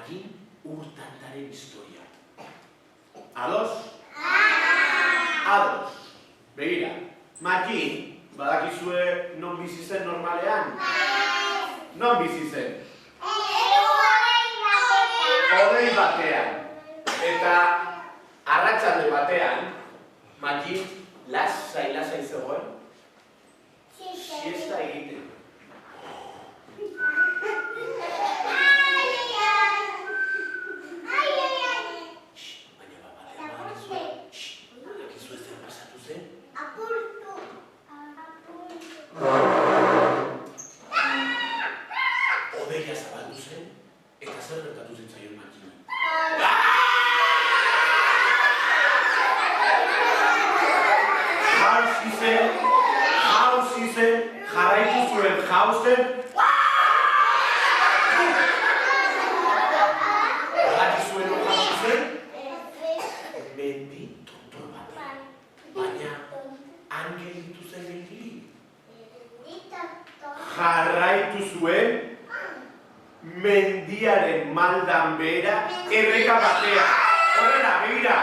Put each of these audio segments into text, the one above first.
Magin urtantaren historia. Ados? Ados. Begira, Magin, badakizue non bizi zen normalean? Non bizi zen? Hodei batean. Eta arratsalde batean, Magin lasai zegoen. Siesta egiten. Odeia zabaldu zen, eta zer gertatu zitzaion Magini. Jauzi zen, jarraitu zuen jauzen. Jarraitu zuen jauzi zen, mendi tontor batean. Baina, angelitu zen mendi. Jarraitu zuen, mendiaren maldan behera, erreka batea. Horrela, begira.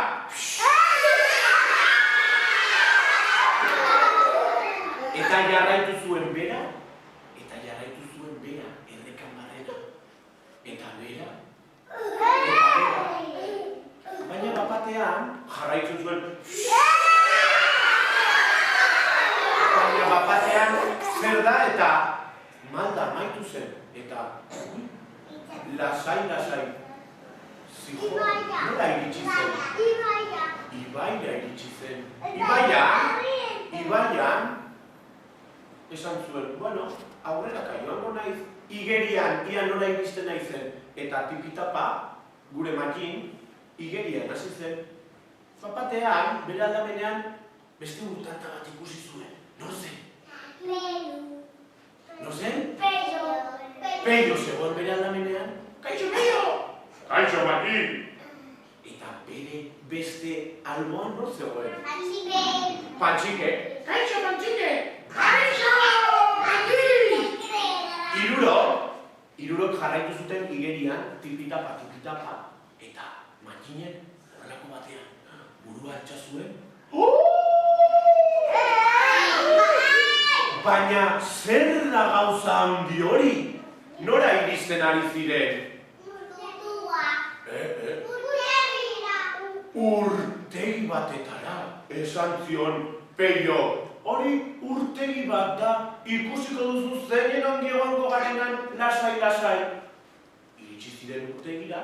Eta jarraitu zuen bera, errekan barrera. Eta bera. Baina bapatean, jarraitu zuen. Baina bapatean, zer da eta malda maitu zen. Eta lasai. Zijoa, nola iritsi zen? Ibaia iritsi zen. Ibaian, esan zuen, bueno, aurreraka joango naiz, igerian, ia nola iristen naizen, eta tipitapa, gure Magin, igerian hasi zen. Zapatean, bere aldamenean, beste urtanta bat ikusi zuen. Nor zen? Nor zen? Peio zegoen bere aldamenean. Kaixo, Peio! Kaixo, Magin! Eta bere beste alboan nor zegoen? Pantxike! Kaixo, Pantxike! Kaixo! Magin! Hirurok jarraitu zuten igerian, tipitapa, eta Maginen horrelako batean burua altxa zuen. Baina zer da gauza handi hori? Nora iristen ari ziren? Urtegi batetara, esan zion Peio. Hori urtegi bat da, ikusiko duzu zeinen ongi egongo garenan lasai. Iritsi ziren urtegira,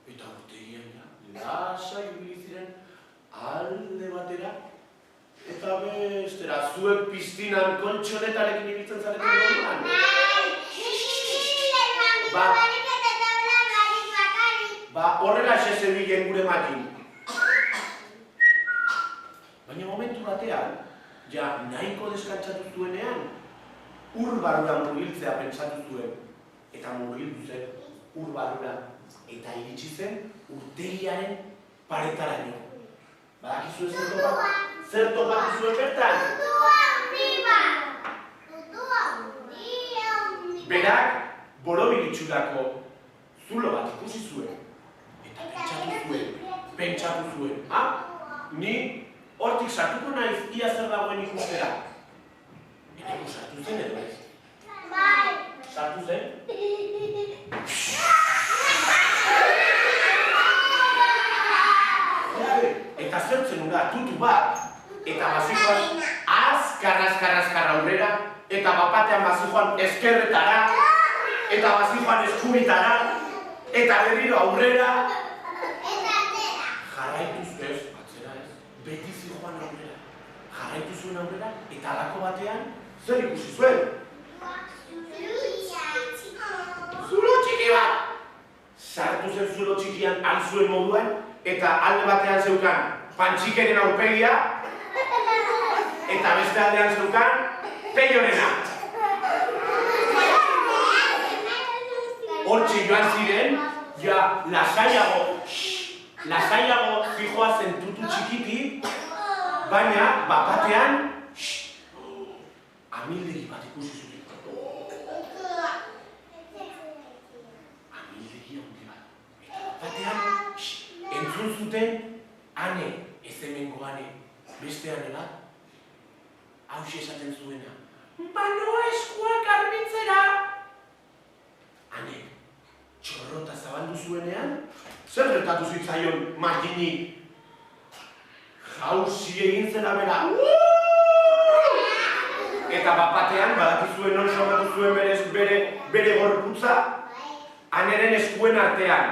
eta urtegian lasai ibili ziren alde batera, eta bestera, zuek piztinan koltxonetarekin ibiltzen zareten gogoan. Horrela zebilen gure Magin. Baina momentu batean, ja nahiko deskantzatu zuenean, ur barrura murgiltzea pentsatu zuen. Eta murgildu zen ur barrura. Eta iritsi zen urtegiaren paretaraino. Badakizu zer topatu zuen bertan? Berak borobilitxurako zulo bat ikusi zuen. Eta pentsatu zuen. Ni hortik sartuko naiz ia zer dagoen ikustera. Eta sartu zen edo ez? Bai. Sartu zen? Eta zertzen hura tutu bat. Eta bazikoan azkar aurrera. Eta bapatean bazikoan eskerretara. Eta bazikoan eskumitara. Eta berriro aurrera. Jarraitu ez, atzera ez. Beti zijoan aurrera. Jarraitu zuen aurrera, eta alako batean, zer ikusi zuen? Zulo txiki bat! Sartu zen zulo txikian alzuen moduan, eta alde batean zeukan Pantxikeren aurpegia, eta beste aldean zeukan Peiorena. Hortxe joan ziren, ja lasaiago zijoa zen tutu txikiti, baina bapatean amildegi bat ikusi zuten. Amildegi handi bat. zuten, ane, ez hemengo ane, beste ane bat, hauxe esaten zuena. Banoa eskuak garbitzera! Ane, txorrota zabaldu zuenean, zer gertatu zitzaion Martini? Jauzi egin zela bera. Eta bapatean, badakizuen non somatu zuen bere gorputza, aneren eskuen artean.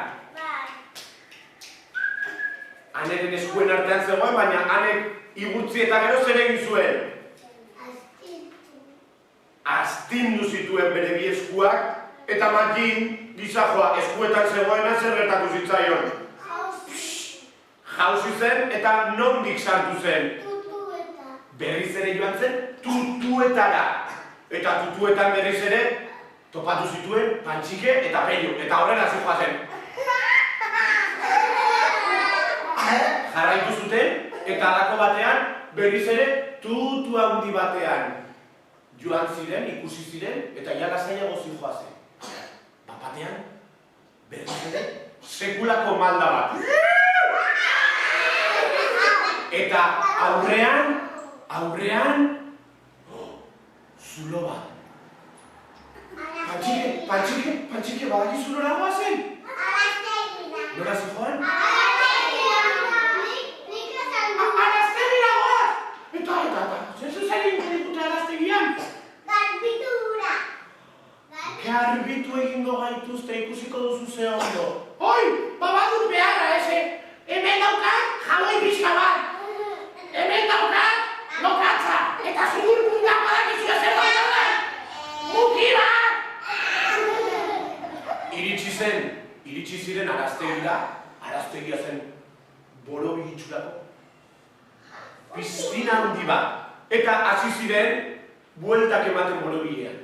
Aneren eskuen artean zegoen, baina anek igurtzi eta gero zer egin zuen. Astindu zituen bere bi eskuak, eta Martin gizajoa eskuetan zegoena zer gertatu zitzaion. Jauzi zen eta nondik sartu zen. Berriz ere joan zen tutuetara. Eta tutuetan berriz ere topatu zituen Pantxike eta Pello. Eta horrela zijoa zen. Jarraitu zuten eta halako batean berriz ere tutu handi batean joan ziren, ikusi ziren eta jala zailago zijoa zen. Bapatean berriz ere sekulako malda bat. Eta aurrean, zulo bat. Pantxike, badakizu nora goazen? Nora zijoan? Araztegira goaz! Eta, zenzu zer egin dute araztegian? Garbitu egingo gaituzte ikusiko duzu ze ondo. Hoi, babadut beharra eze! Hemen daukat, jaboi pixka bat! Hemen daukat, lokatza! Eta zugur puntak badakizua zer dauden! Muki bat! Iritsi ziren araztegira, araztegia zen borobi itxurako. Piztina handi bat. Eta hasi ziren, bueltak ematen borobilean.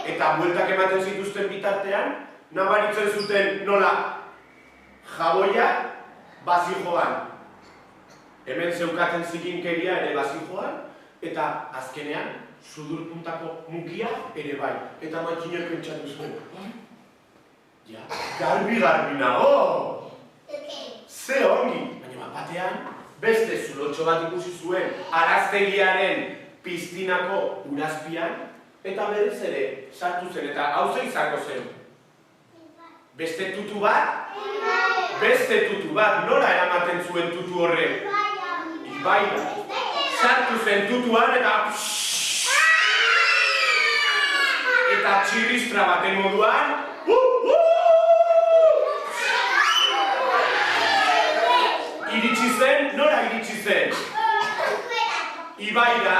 Eta bueltak ematen zituzten bitartean, nabaritzen zuten nola jaboia bazijoan. Hemen zeukaten zikinkeria ere bazijoan, eta azkenean sudurpuntako mukia ere bai. Eta Martinek pentsatu zuen. Ja, garbi nago! Ze ongi! Baina batean, beste zulotxo bat ikusi zuen araztegiaren piztinako urazpian, eta berriz ere sartu zen, eta hauze izango zen. Beste tutu bat? Beste tutu bat, nora eramaten zuen tutu horrek? Ibaira. Sartu zen tutuan eta... Eta txirristra baten moduan... Iritsi zen, nora iritsi zen? Ibaira.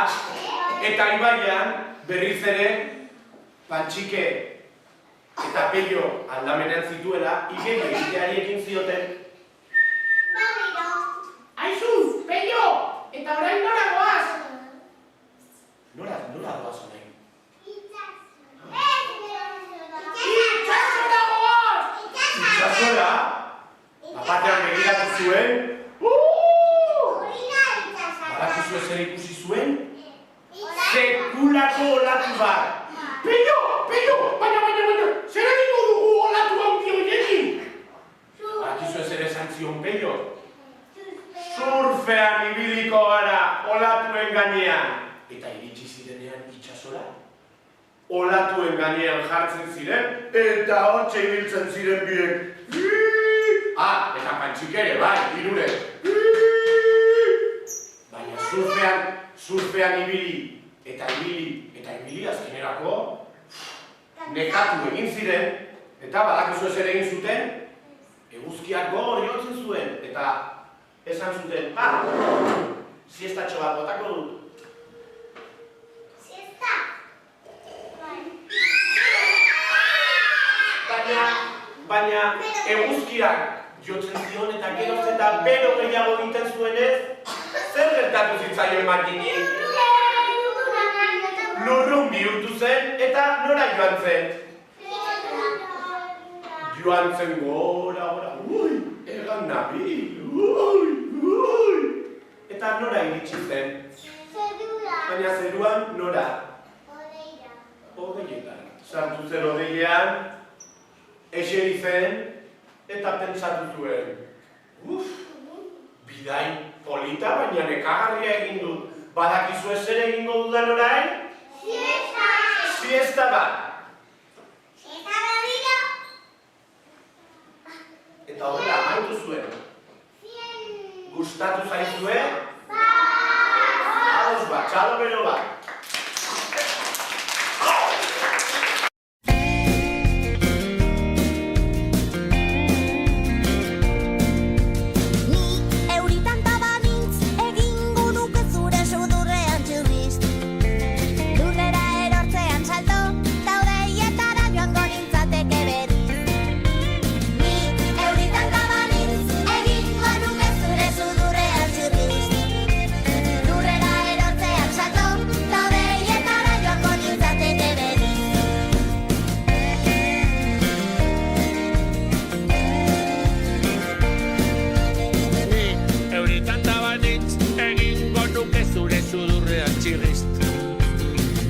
Eta Ibaian berriz ere Pantxike eta Pello aldamenean zituela, igeri egiteari egin zioten. Aizu, Pello! Eta orain nora goaz? Nora goaz orain? Itxasora goaz! Itxasora? Bapatean begiratu zuen. Badakizu zer ikusi zuen? Sekulako olatu bat. Pello! Baina! Zer egingo dugu olatu handi horiekin? Badakizu zer esan zion Pello? Surfean ibiliko gara olatuen gainean. Eta iritsi zirenean itxasora? Olatuen gainean jartzen ziren, eta hortxe ibiltzen ziren biek. Eta Pantxike ere, bai, irure. Baina surfean ibili, eta ibili azkenerako, nekatu egin ziren, eta badakizu zer egin zuten, eguzkiak gogor jotzen zuen, eta esan zuten, siestatxo bat botako dut. Siesta? Baina eguzkiak jotzen zion eta geroz eta bero gehiago egiten zuenez, zer gertatu zitzaion Martini? Lurrun bihurtu zen eta nora joan zen? Joan zen gora, egan nabil, eta nora iritsi zen? Baina zeruan nora? Odeietan. Sartu zen odeilean, eseri zen, eta pentsatu zuen, bidai polita baina nekagarria egin dut. Badakizu ez ere egingo dudan orain? Siesta! Siesta bat! Eta berriro? Eta horrela amaitu zuen. Gustatu zaizue? Ados bat, txalo bero bat.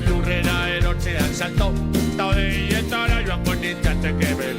Lurrera erortzean salto, ta hodeietara joango nintzateke bere.